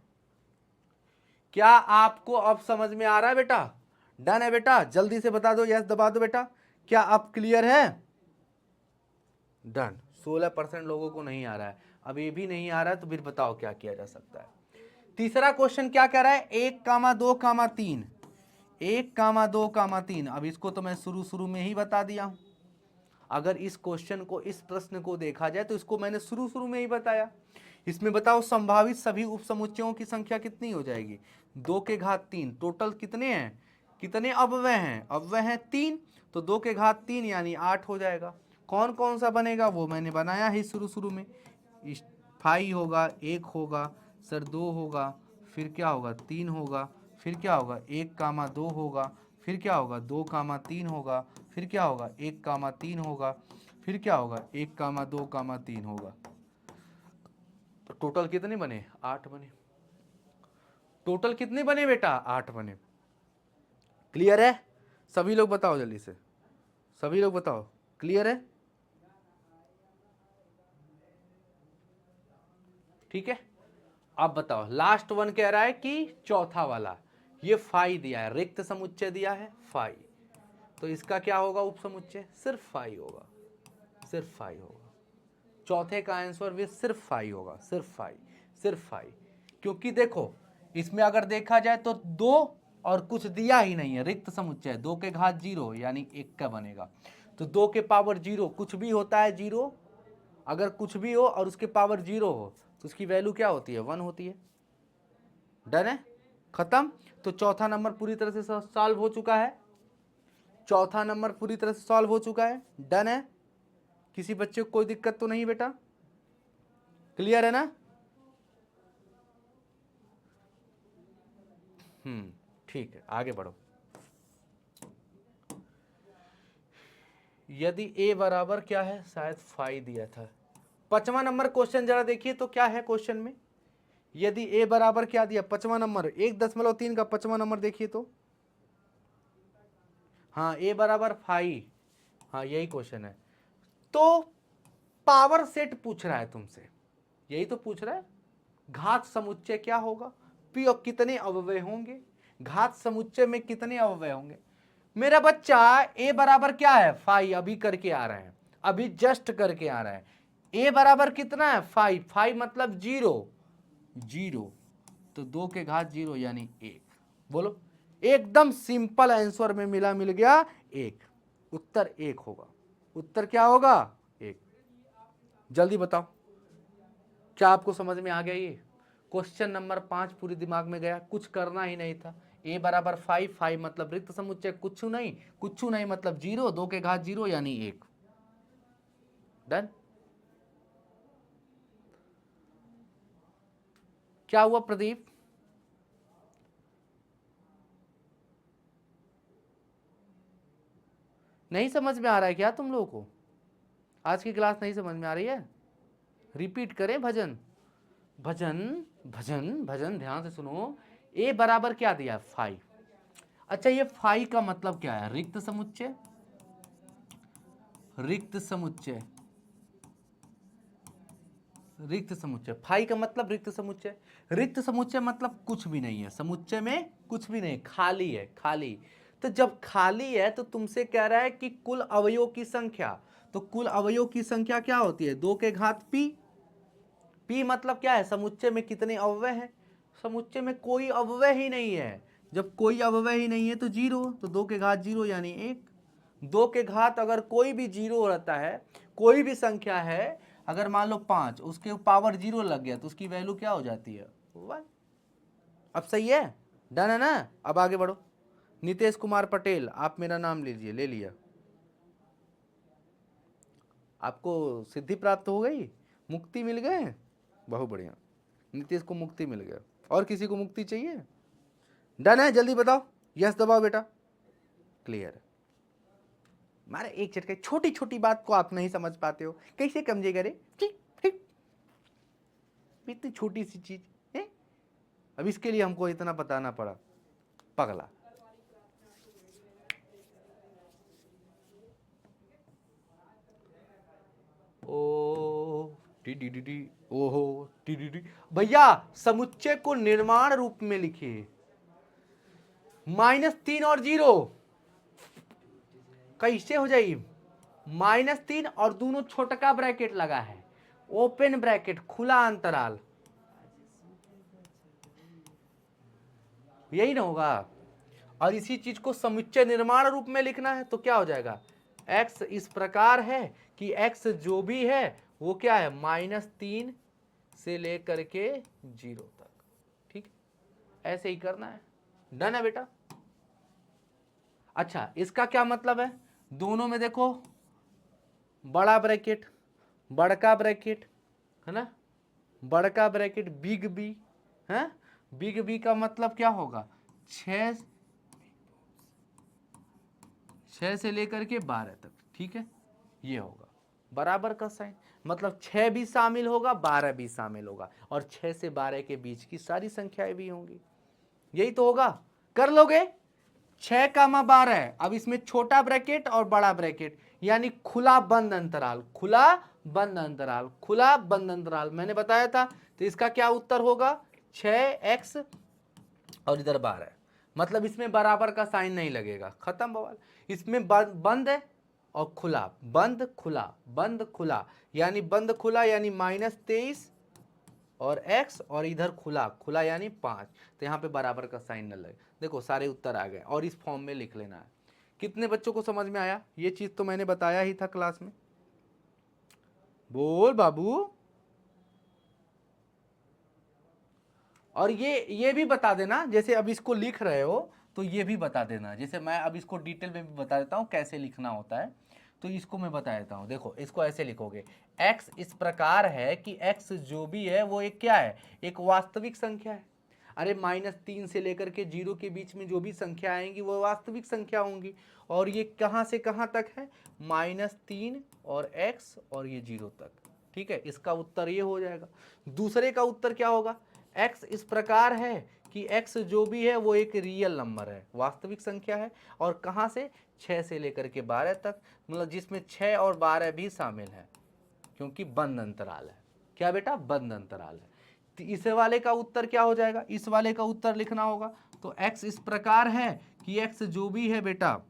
क्या आपको अब समझ में आ रहा है बेटा? डन है बेटा? जल्दी से बता दो, यस दबा दो बेटा। क्या अब क्लियर है? डन। 16% लोगों को नहीं आ रहा है, अब ये भी नहीं आ रहा है तो फिर बताओ क्या किया जा सकता है। तीसरा क्वेश्चन क्या कह रहा है? 1, 2, 3, 1, 2, 3। अब इसको तो मैं शुरू में ही बता दिया हूं। अगर इस क्वेश्चन को, इस प्रश्न को देखा जाए तो इसको मैंने शुरू में ही बताया। इसमें बताओ संभावित सभी उपसमुच्चयों की संख्या कितनी हो जाएगी? 2 के घात 3, टोटल कितने हैं? कितने अव्यय हैं? अव्यय हैं 3, तो 2 के घात 3 यानी 8 हो जाएगा। कौन कौन सा बनेगा वो मैंने बनाया है शुरू में। 5 होगा, 1 होगा सर, 2 होगा, फिर क्या होगा 3 होगा, फिर क्या होगा 1,2 होगा, फिर क्या होगा 2,3 होगा, फिर क्या होगा 1,3 होगा, फिर क्या होगा 1,2,3 होगा। तो टोटल कितने बने? 8 बने। टोटल कितने बने बेटा? 8 बने। क्लियर है? सभी लोग बताओ जल्दी से, सभी लोग बताओ, क्लियर है? ठीक है, अब बताओ लास्ट वन कह रहा है कि चौथा वाला ये फाई दिया है, रिक्त समुच्चय दिया है फाई, तो इसका क्या होगा उपसमुच्चय? सिर्फ फाई होगा, सिर्फ फाई होगा। चौथे का आंसर भी सिर्फ फाई होगा, सिर्फ फाई, सिर्फ फाई। क्योंकि देखो इसमें अगर देखा जाए तो 2 और कुछ दिया ही नहीं है, रिक्त समुच्चय, 2 के घात 0 यानी 1 का बनेगा। तो 2 के पावर 0 कुछ भी होता है 0, अगर कुछ भी हो और उसके पावर 0 हो तो उसकी वैल्यू क्या होती है? 1 होती है। डन है, खत्म। तो चौथा नंबर पूरी तरह से सॉल्व हो चुका है, चौथा नंबर पूरी तरह से सॉल्व हो चुका है। डन है, किसी बच्चे को कोई दिक्कत तो नहीं बेटा? क्लियर है ना? ठीक है, आगे बढ़ो। यदि a बराबर क्या है? शायद फाई दिया था। 5वां नंबर क्वेश्चन जरा देखिए तो क्या है क्वेश्चन में। यदि a बराबर क्या दिया? 5वां नंबर 1.3 का 5वां नंबर देखिए तो, हाँ a बराबर फाई, हाँ यही क्वेश्चन है। तो पावर सेट पूछ रहा है तुमसे, यही तो पूछ रहा है। घात समुच्चय क्या होगा? p और कितने अवयव होंगे? घात समुच्चय में कितने अवयव होंगे? मेरा बच्चा a बराबर क्या है? फाई, अभी करके आ रहे हैं, अभी जस्ट करके आ रहे हैं। a बराबर कितना है? फाई, फाई मतलब 0, 0, तो 2 के घात 0 यानी 1। बोलो, एकदम सिंपल आंसर में मिल गया 1। उत्तर 1 होगा। उत्तर क्या होगा? 1। जल्दी बताओ, क्या आपको समझ में आ गया? ये क्वेश्चन नंबर 5 पूरी दिमाग में गया, कुछ करना ही नहीं था। a बराबर 5, 5 मतलब रिक्त समुच्चय, कुछ नहीं मतलब 0, 2 के घात 0 यानी 1। डन। क्या हुआ प्रदीप? नहीं समझ में आ रहा है क्या तुम लोगों को? आज की क्लास नहीं समझ में आ रही है? रिपीट करें भजन? भजन भजन भजन, ध्यान से सुनो। a बराबर क्या दिया? 5। अच्छा, ये 5 का मतलब क्या है? रिक्त समुच्चय, रिक्त समुच्चय, रिक्त समुच्चय। 5 का मतलब रिक्त समुच्चय। रिक्त समुच्चय मतलब कुछ भी नहीं है, समुच्चय में कुछ भी नहीं, खाली है, खाली। तो जब खाली है तो तुमसे कह रहा है कि कुल अवयवों की संख्या, तो कुल अवयवों की संख्या क्या होती है? 2 के घात p। p मतलब क्या है? समुच्चय में कितने अवयव हैं? समुच्चय में कोई अवयव ही नहीं है। जब कोई अवयव ही नहीं है तो 0, तो 2 के घात 0 यानी 1। 2 के घात अगर कोई भी 0 रहता है, कोई भी संख्या है, अगर मान लो 5, उसके पावर 0 लग गया तो उसकी वैल्यू क्या हो जाती है? 1। अब सही है? डन है ना? अब आगे बढ़ो। नितेश कुमार पटेल, आप मेरा नाम लीजिए, ले लिया। आपको सिद्धि प्राप्त हो गई, मुक्ति मिल गए, बहुत बढ़िया। नीतीश को मुक्ति मिल गया, और किसी को मुक्ति चाहिए? डन है? जल्दी बताओ, यस दबाओ बेटा। क्लियर। मारे एक झटके, छोटी छोटी बात को आप नहीं समझ पाते हो, कैसे समझे करे? इतनी छोटी सी चीज है, अब इसके लिए हमको इतना बताना पड़ा, पगला। ओ टी डी डी डी, ओहो टी डी डी। भैया समुच्चय को निर्माण रूप में लिखिए। -3 और 0 कैसे हो जाएगी? -3 और दोनों छोटका ब्रैकेट लगा है, ओपन ब्रैकेट, खुला अंतराल, यही ना होगा। और इसी चीज को समुच्चय निर्माण रूप में लिखना है तो क्या हो जाएगा? x इस प्रकार है कि x जो भी है वो क्या है? -3 से लेकर के 0 तक। ठीक, ऐसे ही करना है। डन है बेटा? अच्छा, इसका क्या मतलब है? दोनों में देखो बड़ा ब्रैकेट, बड़का ब्रैकेट है ना, बड़का ब्रैकेट बिग बी है, बिग बी का मतलब क्या होगा, 6 से लेकर के 12 तक, ठीक है, ये होगा बराबर का साइन, मतलब 6 भी शामिल होगा 12 भी शामिल होगा और 6 से 12 के बीच की सारी संख्याएं भी होंगी, यही तो होगा, कर लोगे। 6, 12, अब इसमें छोटा ब्रैकेट और बड़ा ब्रैकेट यानी खुला बंद अंतराल, खुला बंद अंतराल, खुला बंद अंतराल मैंने बताया था, तो इसका क्या उत्तर होगा, 6x और इधर 12, मतलब इसमें बराबर का साइन नहीं लगेगा, खत्म बवाल। इसमें बंद है और खुला, बंद खुला, बंद खुला, यानी बंद खुला यानी -23 और x और इधर खुला, खुला यानी 5, तो यहाँ पे बराबर का साइन न लगे। देखो सारे उत्तर आ गए और इस फॉर्म में लिख लेना है। कितने बच्चों को समझ में आया, ये चीज़ तो मैंने बताया ही था क्लास में, बोल बाबू। और ये भी बता देना, जैसे अब इसको लिख रहे हो तो ये भी बता देना, जैसे मैं अब इसको डिटेल में भी बता देता हूँ कैसे लिखना होता है, तो इसको मैं बता देता हूँ। देखो इसको ऐसे लिखोगे, x इस प्रकार है कि x जो भी है वो एक क्या है, एक वास्तविक संख्या है। अरे -3 से लेकर के 0 के बीच में जो भी संख्या आएंगी वो वास्तविक संख्या होंगी, और ये कहाँ से कहाँ तक है, -3 और x और ये 0 तक, ठीक है, इसका उत्तर ये हो जाएगा। दूसरे का उत्तर क्या होगा, x इस प्रकार है कि x जो भी है वो एक रियल नंबर है, वास्तविक संख्या है, और कहाँ से, 6 से लेकर के 12 तक, मतलब जिसमें 6 और 12 भी शामिल है, क्योंकि बंद अंतराल है। क्या बेटा, बंद अंतराल है। तो इस वाले का उत्तर क्या हो जाएगा, इस वाले का उत्तर लिखना होगा, तो x इस प्रकार है कि x जो भी है बेटा,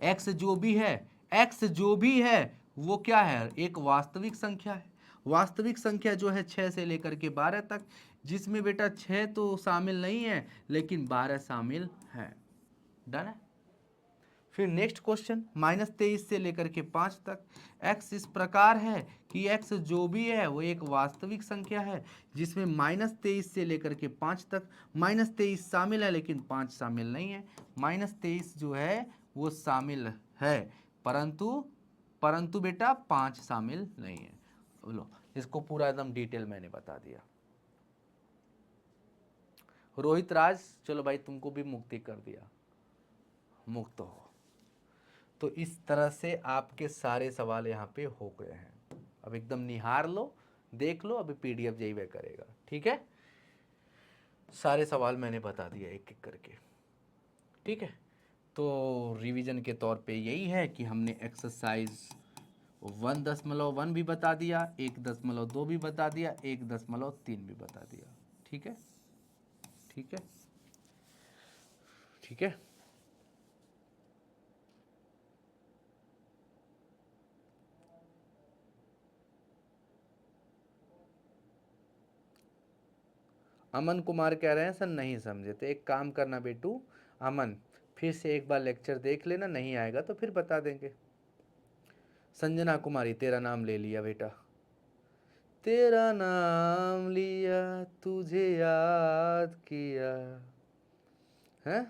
x जो भी है, x जो भी है वो क्या है, एक वास्तविक संख्या है। वास्तविक संख्या जो है 6 से लेकर के 12 तक, जिसमें बेटा 6 तो शामिल नहीं है लेकिन 12 शामिल है। डन है। फिर नेक्स्ट क्वेश्चन, -23 से लेकर के 5 तक, x इस प्रकार है कि x जो भी है वो एक वास्तविक संख्या है, जिसमें -23 से लेकर के 5 तक, -23 शामिल है लेकिन 5 शामिल नहीं है। -23 जो है वो शामिल है, परंतु परंतु बेटा 5 शामिल नहीं है। लो इसको पूरा एकदम डिटेल मैंने बता दिया। रोहित राज, चलो भाई तुमको भी मुक्ति कर दिया, मुक्त हो। तो इस तरह से आपके सारे सवाल यहाँ पे हो गए हैं। अब एकदम निहार लो, देख लो, अभी पीडीएफ जैवे करेगा, ठीक है। सारे सवाल मैंने बता दिया एक एक करके, ठीक है। तो रिवीजन के तौर पे यही है कि हमने एक्सरसाइज 1.1 भी बता दिया, 1.2 भी बता दिया, 1.3 भी बता दिया, ठीक है, ठीक है, ठीक है। अमन कुमार कह रहे हैं सर नहीं समझे, तो एक काम करना बेटू अमन, फिर से एक बार लेक्चर देख लेना, नहीं आएगा तो फिर बता देंगे। संजना कुमारी, तेरा नाम ले लिया बेटा, तेरा नाम लिया, तुझे याद किया, है।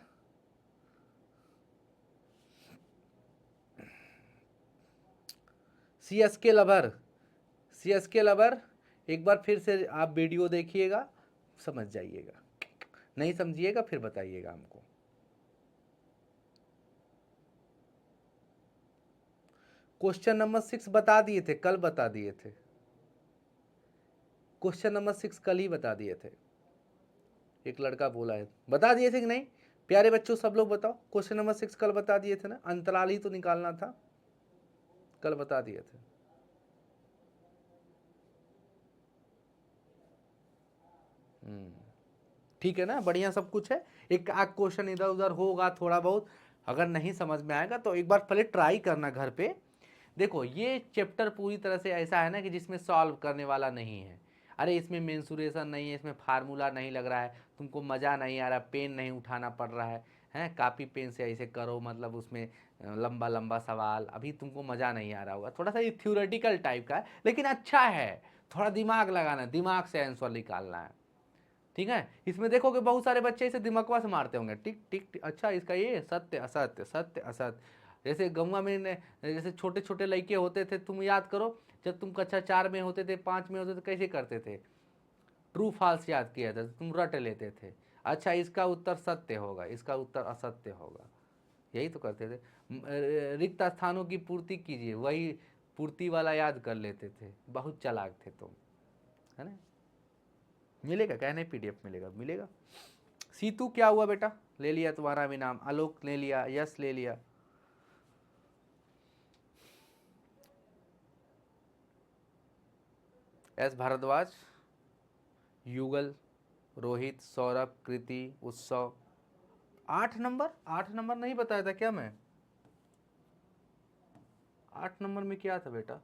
सीएसके लवर, सीएसके लवर, एक बार फिर से आप वीडियो देखिएगा, समझ जाइएगा, नहीं समझिएगा फिर बताइएगा हमको। क्वेश्चन नंबर 6 बता दिए थे, कल बता दिए थे, क्वेश्चन नंबर 6 कल ही बता दिए थे, एक लड़का बोला है, बता दिए थे कि नहीं प्यारे बच्चों, सब लोग बताओ, क्वेश्चन नंबर 6 कल बता दिए थे ना, अंतराल ही तो निकालना था, कल बता दिए थे। ठीक है ना, बढ़िया सब कुछ है। एक आध क्वेश्चन इधर उधर होगा थोड़ा बहुत, अगर नहीं समझ में आएगा तो एक बार पहले ट्राई करना घर पे। देखो ये चैप्टर पूरी तरह से ऐसा है ना कि जिसमें सॉल्व करने वाला नहीं है, अरे इसमें मेंसुरेशन नहीं है, इसमें फार्मूला नहीं लग रहा है, तुमको मज़ा नहीं आ रहा, पेन नहीं उठाना पड़ रहा है, हैं कापी पेन से ऐसे करो, मतलब उसमें लंबा लंबा सवाल, अभी तुमको मज़ा नहीं आ रहा होगा, थोड़ा सा ये थ्योरेटिकल टाइप का है लेकिन अच्छा है, थोड़ा दिमाग लगाना है, दिमाग से आंसर निकालना है, ठीक है। इसमें देखोगे बहुत सारे बच्चे इसे दिमागवा से मारते होंगे, टिक टिक टिक, अच्छा इसका ये सत्य असत्य, सत्य असत्य, जैसे गौवा में जैसे छोटे छोटे लड़के होते थे, तुम याद करो जब तुम कक्षा 4 में होते थे, 5 में होते थे, कैसे करते थे? ट्रू फॉल्स याद किया था, तुम रट लेते थे। अच्छा इसका उत्तर सत्य होगा, इसका उत्तर असत्य होगा, यही तो करते थे। रिक्त स्थानों की पूर्ति कीजिए, वही पूर्ति वाला याद कर लेते थे। बहुत चालाक थे तुम, है ना? मिलेगा क्या? नहीं, पीडीएफ मिलेगा, मिलेगा। सीतू क्या हुआ बेटा? ले लिया तुम्हारा भी नाम। आलोक ले लिया, यश ले लिया। एस भारद्वाज, युगल, रोहित, सौरभ, कृति, उत्सव। 8 नंबर, 8 नंबर नहीं बताया था क्या मैं? 8 नंबर में क्या था बेटा?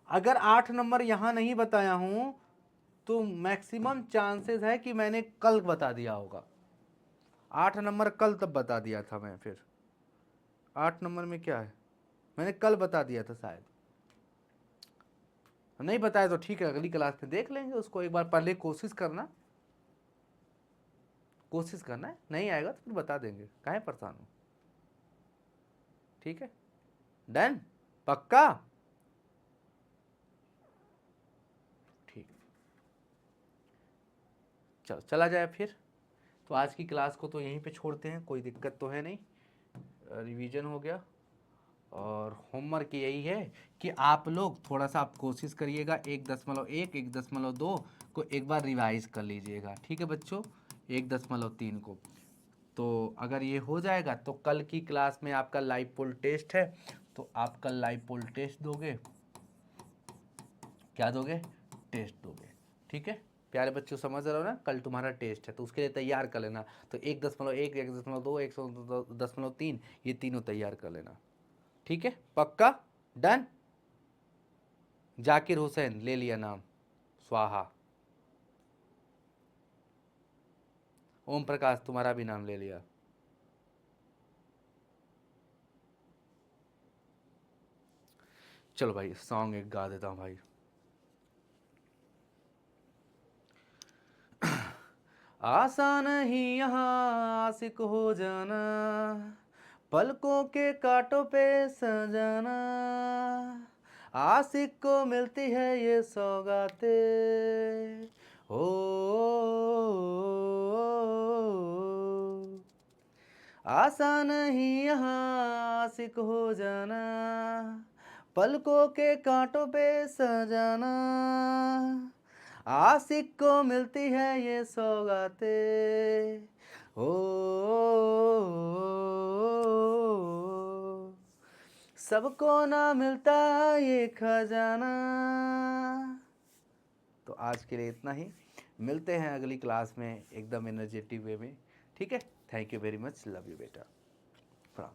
अगर 8 नंबर यहां नहीं बताया हूं तो मैक्सिमम चांसेस है कि मैंने कल बता दिया होगा। 8 नंबर कल तब बता दिया था मैं। फिर 8 नंबर में क्या है? मैंने कल बता दिया था शायद। नहीं बताया तो ठीक है, अगली क्लास में देख लेंगे उसको। एक बार पहले कोशिश करना, कोशिश करना है, नहीं आएगा तो फिर बता देंगे, काहे परेशान हो? ठीक है, डन, पक्का? ठीक, चलो चला जाए फिर। तो आज की क्लास को तो यहीं पे छोड़ते हैं, कोई दिक्कत तो है नहीं, रिवीजन हो गया। और होमवर्क यही है कि आप लोग थोड़ा सा आप कोशिश करिएगा 1.1, 1.2 को एक बार रिवाइज कर लीजिएगा, ठीक है बच्चों? 1.3 को तो अगर ये हो जाएगा तो कल की क्लास में आपका लाइव पोल टेस्ट है, तो आप कल लाइव पोल टेस्ट दोगे। क्या दोगे? टेस्ट दोगे, ठीक है प्यारे बच्चों? समझ रहे हो ना? कल तुम्हारा टेस्ट है तो उसके लिए तैयार कर लेना। तो 1.1, 1.2, 1.3 ये तीनों तैयार कर लेना, ठीक है? पक्का? डन? जाकिर हुसैन ले लिया नाम, स्वाहा। ओम प्रकाश तुम्हारा भी नाम ले लिया। चलो भाई सॉन्ग एक गा देता हूँ भाई। आसान ही यहाँ आशिक हो जाना, पलकों के कांटों पे सजाना, आशिक को मिलती है ये सौगाते हो। आसान ही यहाँ आशिक हो जाना, पलकों के कांटों पे सजाना, आशिक को मिलती है ये सौगाते हो। सबको ना मिलता ये खजाना। तो आज के लिए इतना ही, मिलते हैं अगली क्लास में एकदम एनर्जेटिक वे में, ठीक है? Thank you very much, love you बेटा। प्रणाम।